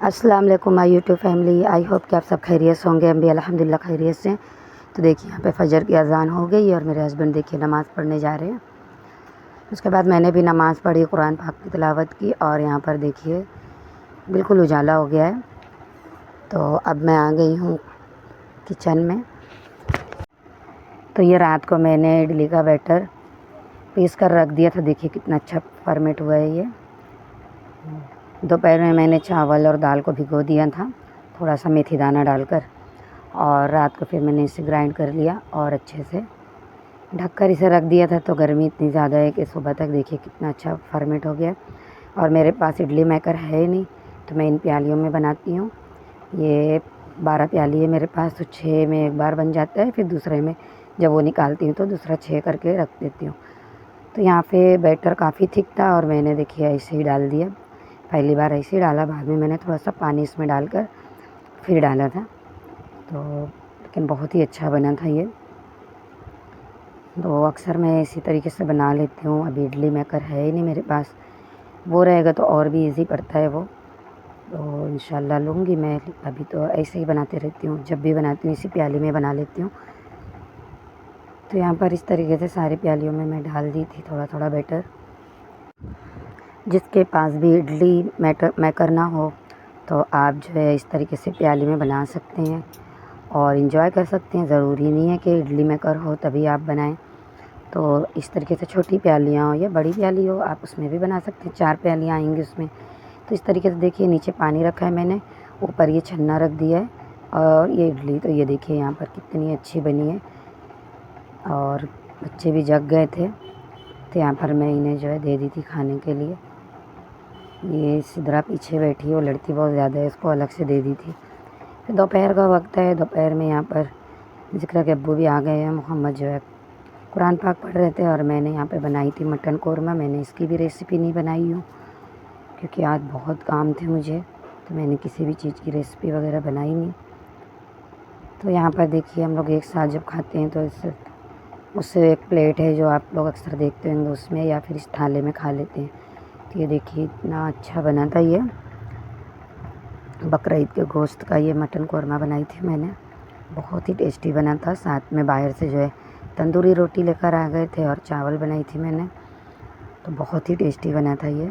अस्सलाम वालेकुम my YouTube family. I hope कि आप सब खैरियत से होंगे। हम भी अल्हम्दुलिल्लाह खैरियत से। तो देखिए यहाँ पे फ़जर की अज़ान हो गई और मेरे हस्बैंड देखिए नमाज़ पढ़ने जा रहे हैं। उसके बाद मैंने भी नमाज़ पढ़ी, कुरान पाक की तिलावत की और यहाँ पर देखिए बिल्कुल उजाला हो गया है। तो अब मैं आ गई हूँ किचन में। तो ये रात को मैंने इडली का बैटर पीस कर रख दिया था। देखिए कितना अच्छा फॉर्मेट हुआ है ये। दोपहर में मैंने चावल और दाल को भिगो दिया था, थोड़ा सा मेथी दाना डालकर, और रात को फिर मैंने इसे ग्राइंड कर लिया और अच्छे से ढककर इसे रख दिया था। तो गर्मी इतनी ज़्यादा है कि सुबह तक देखिए कितना अच्छा फॉर्मेट हो गया। और मेरे पास इडली मेकर है ही नहीं, तो मैं इन प्यालियों में बनाती हूँ। ये 12 प्याली है मेरे पास, तो 6 में एक बार बन जाता है, फिर दूसरे में जब वो निकालती हूँ तो दूसरा 6 करके रख देती हूँ। तो यहाँ पे बैटर काफ़ी थिक था और मैंने देखिए ऐसे ही डाल दिया। पहली बार ऐसे ही डाला, बाद में मैंने थोड़ा सा पानी इसमें डालकर फिर डाला था। तो लेकिन बहुत ही अच्छा बना था ये। तो अक्सर मैं इसी तरीके से बना लेती हूँ। अभी इडली मेकर है ही नहीं मेरे पास, वो रहेगा तो और भी इजी पड़ता है वो। तो इंशाल्लाह लूँगी मैं। अभी तो ऐसे ही बनाते रहती हूँ, जब भी बनाती हूँ इसी प्याली में बना लेती हूँ। तो यहाँ पर इस तरीके से सारी प्यालियों में मैं डाल दी थी थोड़ा थोड़ा बैटर। जिसके पास भी इडली मेकर ना हो तो आप जो है इस तरीके से प्याली में बना सकते हैं और इन्जॉय कर सकते हैं। ज़रूरी नहीं है कि इडली मेकर हो तभी आप बनाएं। तो इस तरीके से छोटी प्यालियाँ हो या बड़ी प्याली हो, आप उसमें भी बना सकते हैं। 4 प्यालियाँ आएंगी उसमें। तो इस तरीके से देखिए नीचे पानी रखा है मैंने, ऊपर ये छन्ना रख दिया है और ये इडली। तो ये देखिए यहाँ पर कितनी अच्छी बनी है और बच्चे भी जग गए थे, तो यहाँ पर मैं इन्हें जो है दे दी थी खाने के लिए। ये सिदरा पीछे बैठी है, वो लड़ती बहुत ज़्यादा है, इसको अलग से दे दी थी। फिर दोपहर का वक्त है, दोपहर में यहाँ पर जिक्र के अब्बू भी आ गए हैं। मोहम्मद जो है कुरान पाक पढ़ रहे थे और मैंने यहाँ पे बनाई थी मटन कौरमा। मैंने इसकी भी रेसिपी नहीं बनाई हूँ क्योंकि आज बहुत काम थे मुझे, तो मैंने किसी भी चीज़ की रेसिपी वगैरह बनाई नहीं। तो यहाँ पर देखिए हम लोग एक साथ जब खाते हैं तो उससे एक प्लेट है जो आप लोग अक्सर देखते होंगे, उसमें या फिर इस थाले में खा लेते हैं। तो ये देखिए इतना अच्छा बना था ये। बकरीद के गोश्त का ये मटन कौरमा बनाई थी मैंने, बहुत ही टेस्टी बना था। साथ में बाहर से जो है तंदूरी रोटी लेकर आ गए थे और चावल बनाई थी मैंने, तो बहुत ही टेस्टी बना था ये।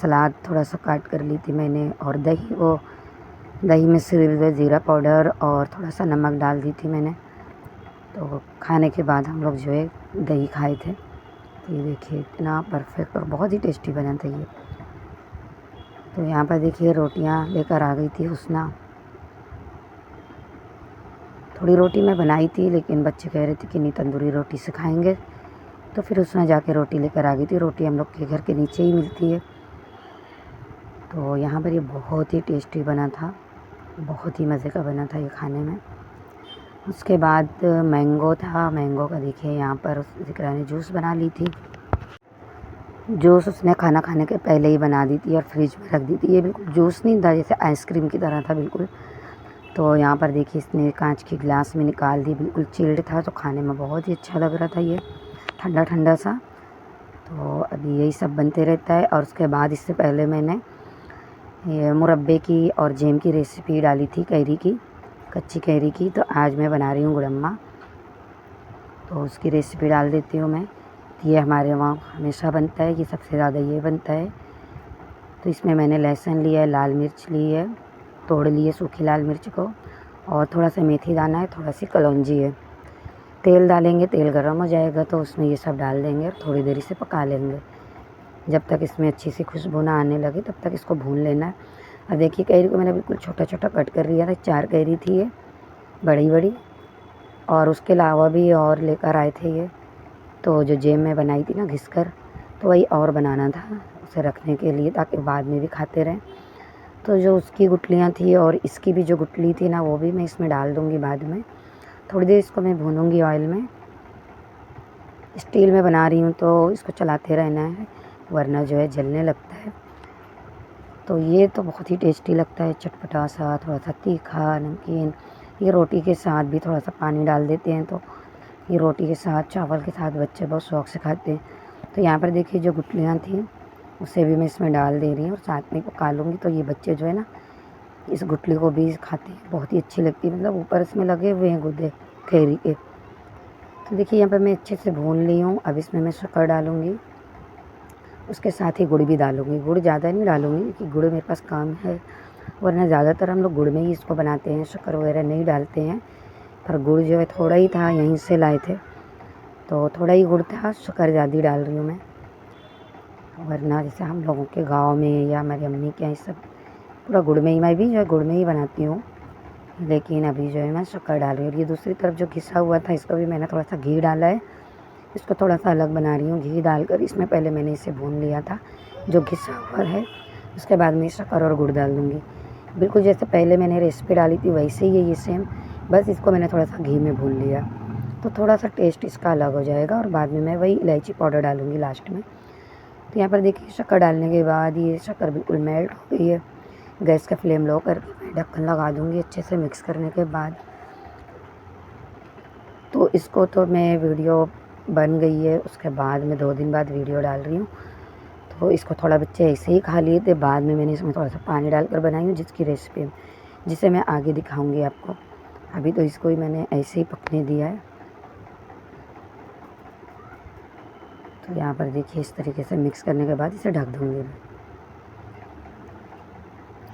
सलाद थोड़ा सा काट कर ली थी मैंने और दही में सिर्फ ज़ीरा पाउडर और थोड़ा सा नमक डाल दी थी मैंने। तो खाने के बाद हम लोग जो है दही खाए थे। तो ये देखिए इतना परफेक्ट और बहुत ही टेस्टी बना था ये। तो यहाँ पर देखिए रोटियाँ लेकर आ गई थी हुस्ना। थोड़ी रोटी मैं बनाई थी लेकिन बच्चे कह रहे थे कि नहीं तंदूरी रोटी से खाएंगे, तो फिर हुस्ना जाके रोटी लेकर आ गई थी। रोटी हम लोग के घर के नीचे ही मिलती है। तो यहाँ पर ये बहुत ही टेस्टी बना था, बहुत ही मज़े का बना था ये खाने में। उसके बाद मैंगो था, मैंगो का देखिए यहाँ पर ज़िक्रा ने जूस बना ली थी। जूस उसने खाना खाने के पहले ही बना दी थी और फ्रिज में रख दी थी। ये बिल्कुल जूस नहीं था, जैसे आइसक्रीम की तरह था बिल्कुल। तो यहाँ पर देखिए इसने कांच की गिलास में निकाल दी, बिल्कुल चिल्ड था, तो खाने में बहुत ही अच्छा लग रहा था ये, ठंडा ठंडा सा। तो अभी यही सब बनते रहता है। और उसके बाद इससे पहले मैंने ये मुरब्बे की और जैम की रेसिपी डाली थी, कैरी की, कच्ची कैरी की। तो आज मैं बना रही हूँ गुड़म्मा, तो उसकी रेसिपी डाल देती हूँ मैं। ये हमारे वहाँ हमेशा बनता है, ये सबसे ज़्यादा ये बनता है। तो इसमें मैंने लहसुन लिया है, लाल मिर्च ली है, तोड़ लिए सूखी लाल मिर्च को, और थोड़ा सा मेथी दाना है, थोड़ा सी कलौंजी है। तेल डालेंगे, तेल गर्म हो जाएगा तो उसमें ये सब डाल देंगे और थोड़ी देर इसे पका लेंगे। जब तक इसमें अच्छी सी खुशबू ना आने लगे तब तक इसको भून लेना है। और देखिए कैरी को मैंने बिल्कुल छोटा छोटा कट कर लिया था। 4 कैरी थी ये, बड़ी बड़ी, और उसके अलावा भी और लेकर आए थे ये। तो जो जैम में बनाई थी ना घिसकर, तो वही और बनाना था उसे रखने के लिए ताकि बाद में भी खाते रहें। तो जो उसकी गुठलियाँ थी और इसकी भी जो गुठली थी ना, वो भी मैं इसमें डाल दूँगी बाद में। थोड़ी देर इसको मैं भूनूँगी ऑयल में। स्टील में बना रही हूँ तो इसको चलाते रहना है, वरना जो है जलने लगता है। तो ये तो बहुत ही टेस्टी लगता है, चटपटा सा, थोड़ा सा तीखा नमकीन। ये रोटी के साथ भी थोड़ा सा पानी डाल देते हैं, तो ये रोटी के साथ चावल के साथ बच्चे बहुत शौक़ से खाते हैं। तो यहाँ पर देखिए जो गुठलियाँ थी उसे भी मैं इसमें डाल दे रही हूँ और साथ में पका लूँगी। तो ये बच्चे जो है ना इस गुठली को भी खाते हैं, बहुत ही अच्छी लगती है, मतलब ऊपर इसमें लगे हुए हैं गुदे खैरी के। तो देखिए यहाँ पर मैं अच्छे से भून ली हूँ। अब इसमें मैं शक्कर डालूँगी, उसके साथ ही गुड़ भी डालूँगी। गुड़ ज़्यादा नहीं डालूँगी क्योंकि गुड़ मेरे पास कम है, वरना ज़्यादातर हम लोग गुड़ में ही इसको बनाते हैं, शक्कर वगैरह नहीं डालते हैं। पर गुड़ जो है थोड़ा ही था, यहीं से लाए थे तो थोड़ा ही गुड़ था, शक्कर ज़्यादा डाल रही हूँ मैं। वरना जैसे हम लोगों के गाँव में या हमारी अम्मी के यहाँ सब पूरा गुड़ में ही, मैं भी जो है गुड़ में ही बनाती हूँ, लेकिन अभी जो है मैं शक्कर डाल रही हूँ। और ये दूसरी तरफ जो घिसा हुआ था इसको भी मैंने थोड़ा सा घी डाला है, इसको थोड़ा सा अलग बना रही हूँ। घी डालकर इसमें पहले मैंने इसे भून लिया था जो घिसा हुआ है, उसके बाद में शक्कर और गुड़ डाल दूँगी। बिल्कुल जैसे पहले मैंने रेसिपी डाली थी वैसे ही है ये सेम, बस इसको मैंने थोड़ा सा घी में भून लिया तो थोड़ा सा टेस्ट इसका अलग हो जाएगा। और बाद में मैं वही इलायची पाउडर डालूँगी लास्ट में। तो यहाँ पर देखिए शक्कर डालने के बाद ये शक्कर बिल्कुल मेल्ट हो गई है। गैस का फ्लेम लो करके मैं ढक्कन लगा दूँगी अच्छे से मिक्स करने के बाद। तो इसको तो मैं वीडियो बन गई है, उसके बाद मैं 2 दिन बाद वीडियो डाल रही हूँ। तो इसको थोड़ा बच्चे ऐसे ही खा लिए थे, बाद में मैंने इसमें थोड़ा सा पानी डालकर बनाई हूँ जिसकी रेसिपी जिसे मैं आगे दिखाऊँगी आपको। अभी तो इसको ही मैंने ऐसे ही पकने दिया है। तो यहाँ पर देखिए इस तरीके से मिक्स करने के बाद इसे ढक दूँगी मैं।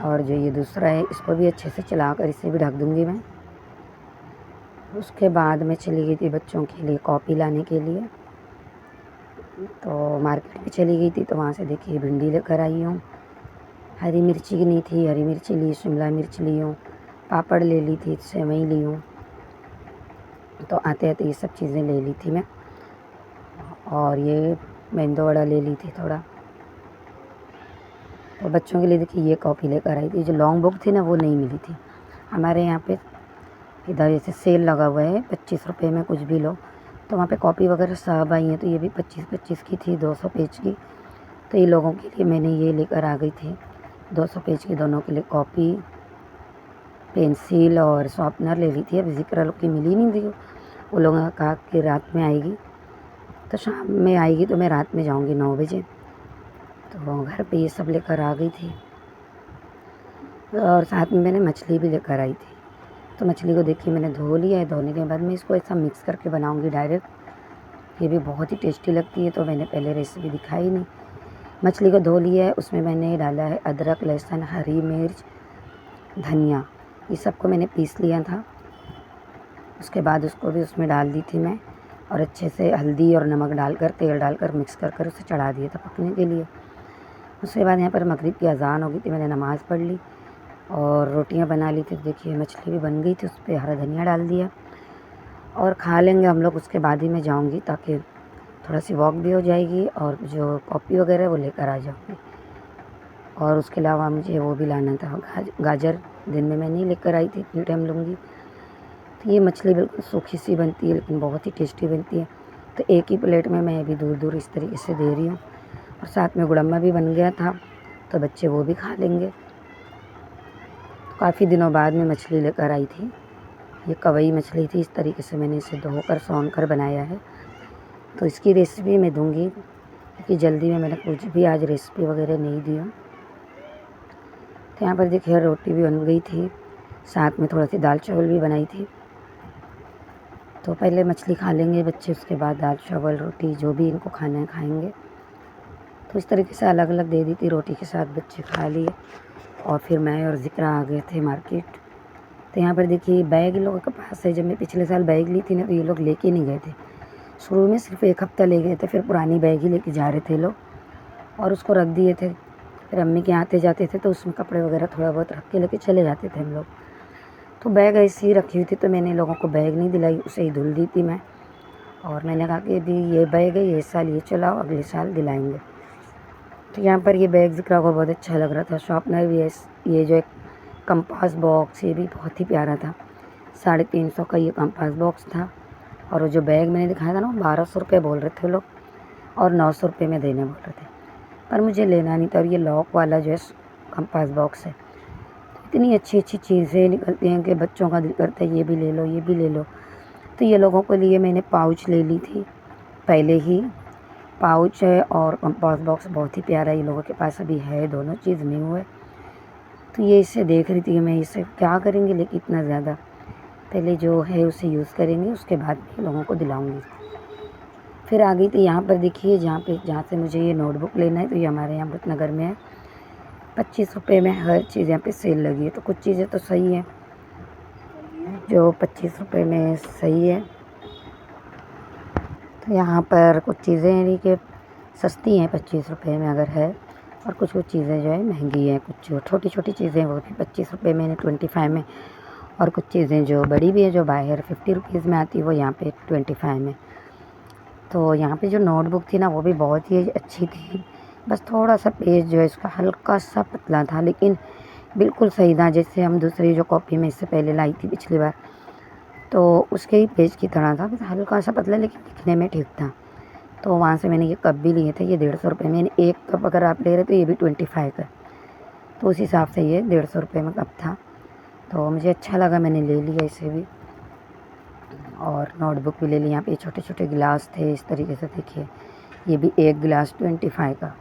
और जो ये दूसरा है इसको भी अच्छे से चलाकर इसे भी ढक दूँगी मैं। उसके बाद मैं चली गई थी बच्चों के लिए कॉपी लाने के लिए, तो मार्केट में चली गई थी। तो वहाँ से देखिए भिंडी लेकर आई हूँ, हरी मिर्ची की नहीं थी, हरी मिर्ची ली, शिमला मिर्च ली हूँ, पापड़ ले ली थी, सेवई ली हूँ। तो आते आते ये सब चीज़ें ले ली थी मैं। और ये मेंदो वड़ा ले ली थी थोड़ा। तो बच्चों के लिए देखिए ये कॉपी लेकर आई थी। जो लॉन्ग बुक थी ना वो नहीं मिली थी हमारे यहाँ पे, इधर जैसे सेल लगा हुआ है 25 रुपये में कुछ भी लो, तो वहाँ पे कॉपी वगैरह सब आई हैं। तो ये भी 25-25 की थी, 200 पेज की। तो ये लोगों के लिए मैंने ये लेकर आ गई थी 200 पेज की दोनों के लिए कॉपी, पेंसिल और शॉर्पनर ले ली थी। अब जिक्र लोग की मिली नहीं थी, वो लोगों ने कहा कि रात में आएगी, तो शाम में आएगी तो मैं रात में जाऊँगी 9 बजे। तो घर पे ये सब लेकर आ गई थी। और साथ में मैंने मछली भी लेकर आई थी। तो मछली को देखिए मैंने धो लिया है, धोने के बाद मैं इसको ऐसा मिक्स करके बनाऊंगी डायरेक्ट, ये भी बहुत ही टेस्टी लगती है। तो मैंने पहले रेसिपी दिखाई नहीं। मछली को धो लिया है, उसमें मैंने डाला है अदरक, लहसुन, हरी मिर्च, धनिया, ये सबको मैंने पीस लिया था। उसके बाद उसको भी उसमें डाल दी थी मैं, और अच्छे से हल्दी और नमक डालकर, तेल डालकर मिक्स कर कर उसे चढ़ा दिया था पकने के लिए। उसके बाद यहाँ पर मगरिब की अज़ान हो गई थी, मैंने नमाज़ पढ़ ली और रोटियां बना ली थी। देखिए मछली भी बन गई थी, उस पर हरा धनिया डाल दिया और खा लेंगे हम लोग। उसके बाद ही मैं जाऊंगी ताकि थोड़ा सी वॉक भी हो जाएगी और जो कॉफ़ी वगैरह वो लेकर आ जाऊंगी। और उसके अलावा मुझे वो भी लाना था गाजर, दिन में मैं नहीं लेकर आई थी, इतनी टाइम लूँगी। तो ये मछली बिल्कुल सूखी सी बनती है लेकिन बहुत ही टेस्टी बनती है। तो एक ही प्लेट में मैं अभी दूर दूर इस तरीके से दे रही हूँ। और साथ में गुड़म्मा भी बन गया था, तो बच्चे वो भी खा लेंगे। काफ़ी दिनों बाद मैं मछली लेकर आई थी, ये कवई मछली थी। इस तरीके से मैंने इसे धोकर सौन कर बनाया है। तो इसकी रेसिपी मैं दूंगी क्योंकि जल्दी में मैंने कुछ भी आज रेसिपी वगैरह नहीं दी हूँ। तो यहाँ पर देखिए रोटी भी बन गई थी, साथ में थोड़ा सी दाल चावल भी बनाई थी। तो पहले मछली खा लेंगे बच्चे, उसके बाद दाल चावल रोटी जो भी इनको खाना है खाएँगे। तो इस तरीके से अलग अलग दे दी थी, रोटी के साथ बच्चे खा लिए। और फिर मैं और ज़िक्रा आ गए थे मार्केट। तो यहाँ पर देखिए बैग इन लोगों के पास है। जब मैं पिछले साल बैग ली थी ना तो ये लोग लेके नहीं गए थे, शुरू में सिर्फ 1 हफ़्ता ले गए थे, फिर पुरानी बैग ही लेके जा रहे थे लोग और उसको रख दिए थे। फिर अम्मी के आते जाते थे तो उसमें कपड़े वगैरह थोड़ा बहुत रख के लेके चले जाते थे हम लोग। तो बैग ऐसी ही रखी हुई थी, तो मैंने लोगों को बैग नहीं दिलाई, उसे ही धुल दी थी मैं। और मैंने कहा कि अभी ये बैग है, ये साल ये चलाओ, अगले साल दिलाएँगे। तो यहाँ पर ये बैग ज़िक्रा को बहुत अच्छा लग रहा था। शॉर्पनर भी है, ये जो एक कंपास बॉक्स, ये भी बहुत ही प्यारा था। 350 का ये कंपास बॉक्स था। और वो जो बैग मैंने दिखाया था ना, 1200 रुपये बोल रहे थे लोग और 900 रुपये में देने बोल रहे थे, पर मुझे लेना नहीं था। और ये लॉक वाला जो है कंपास बॉक्स है, इतनी अच्छी अच्छी चीज़ें निकलती हैं कि बच्चों का दिल करता है ये भी ले लो, ये भी ले लो। तो ये लोगों के लिए मैंने पाउच ले ली थी पहले ही। पाउच है और कंपास बॉक्स बहुत ही प्यारा, ये लोगों के पास अभी है, दोनों चीज़ न्यू है। तो ये इसे देख रही थी कि मैं इसे क्या करेंगे, लेकिन इतना ज़्यादा पहले जो है उसे यूज़ करेंगे, उसके बाद मैं लोगों को दिलाऊंगी। फिर आ गई थी यहाँ पर, देखिए जहाँ से मुझे ये नोटबुक लेना है, तो ये हमारे यहाँ अमृतनगर में है। 25 रुपये में हर चीज़ यहाँ पे सेल लगी है। तो कुछ चीज़ें तो सही हैं जो 25 रुपये में सही है। तो यहाँ पर कुछ चीज़ें यानी कि सस्ती हैं 25 रुपये में अगर है, और कुछ चीज़ें जो है महंगी हैं। कुछ जो छोटी छोटी चीज़ें वो भी 25 रुपये में, 25 में, और कुछ चीज़ें जो बड़ी भी है जो बाहर 50 रुपीज़ में आती है वो यहाँ पे 25 में। तो यहाँ पे जो नोटबुक थी ना वो भी बहुत ही अच्छी थी, बस थोड़ा सा पेज जो है इसका हल्का सा पतला था, लेकिन बिल्कुल सही था। जैसे हम दूसरी जो कॉपी में इससे पहले लाई थी पिछली बार, तो उसके ही पेज की तरह था, बस हल्का सा पतला, लेकिन दिखने में ठीक था। तो वहाँ से मैंने ये कप भी लिए थे, ये 150 रुपये में। एक कप अगर आप ले रहे तो ये भी 25 का, तो उस हिसाब से ये 150 रुपये में कप था। तो मुझे अच्छा लगा, मैंने ले लिया इसे भी, और नोटबुक भी ले ली। यहाँ पे छोटे छोटे गिलास थे इस तरीके से, देखिए ये भी एक गिलास 25 का।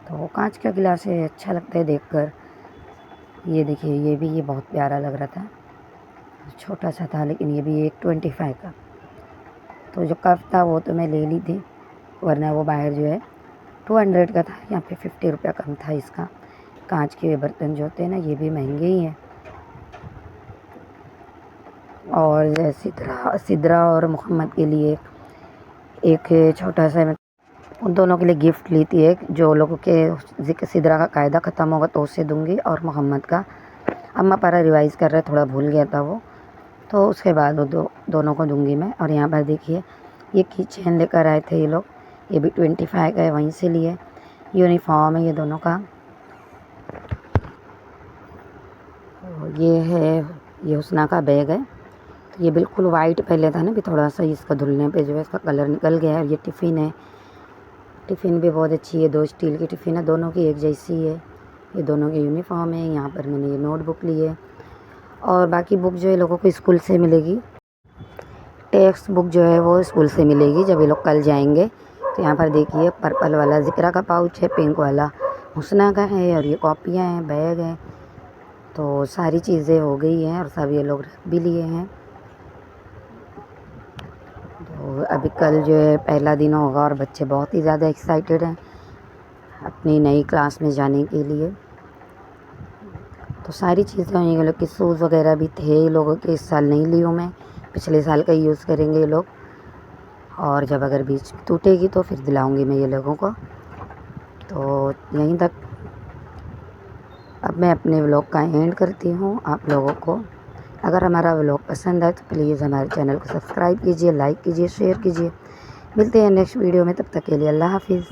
तो कांच का गिलास है, अच्छा लगता है देखकर। ये देखिए ये बहुत प्यारा लग रहा था, छोटा सा था, लेकिन ये भी एक 25 का। तो जो कप था वो तो मैं ले ली थी, वरना वो बाहर जो है 200 का था, यहाँ पे 50 रुपया कम था इसका। कांच के बर्तन जो होते हैं ना ये भी महंगे ही हैं। और सिद्रा और मोहम्मद के लिए एक छोटा सा, मैं उन दोनों के लिए गिफ्ट ली थी एक, जो लोगों के सिद्रा का कायदा ख़त्म होगा तो उसे दूंगी, और मोहम्मद का अम्मा पारा रिवाइज़ कर रहे, थोड़ा भूल गया था वो, तो उसके बाद वो दोनों को दूंगी मैं। और यहाँ पर देखिए ये की चेन लेकर आए थे ये लोग, ये भी 25 का है, वहीं से लिए। यूनिफॉर्म है ये दोनों का। ये है, ये हुस्ना का बैग है। तो ये बिल्कुल वाइट पहले था ना, भी थोड़ा सा इसका धुलने पे जो है इसका कलर निकल गया है। और ये टिफ़िन है, टिफ़िन भी बहुत अच्छी है, 2 स्टील की टिफ़िन है, दोनों की एक जैसी है। ये दोनों की यूनिफॉर्म है। यहाँ पर मैंने ये नोटबुक ली है, और बाकी बुक जो है लोगों को स्कूल से मिलेगी। टेक्स्ट बुक जो है वो स्कूल से मिलेगी जब ये लोग कल जाएंगे। तो यहाँ पर देखिए पर्पल वाला ज़िक्रा का पाउच है, पिंक वाला हुस्ना का है, और ये कॉपियाँ हैं, बैग है। तो सारी चीज़ें हो गई हैं, और सब ये लोग रख भी लिए हैं। तो अभी कल जो है पहला दिन होगा, और बच्चे बहुत ही ज़्यादा एक्साइटेड हैं अपनी नई क्लास में जाने के लिए। तो सारी चीज़ें ये लोग के शूज़ वगैरह भी थे ये लोगों के, इस साल नहीं ली हूँ मैं, पिछले साल का यूज़ करेंगे ये लोग। और जब अगर बीच में टूटेगी तो फिर दिलाऊंगी मैं ये लोगों को। तो यहीं तक अब मैं अपने व्लॉग का एंड करती हूँ। आप लोगों को अगर हमारा व्लॉग पसंद आए तो प्लीज़ हमारे चैनल को सब्सक्राइब कीजिए, लाइक कीजिए, शेयर कीजिए। मिलते हैं नेक्स्ट वीडियो में, तब तक के लिए अल्लाह हाफिज़।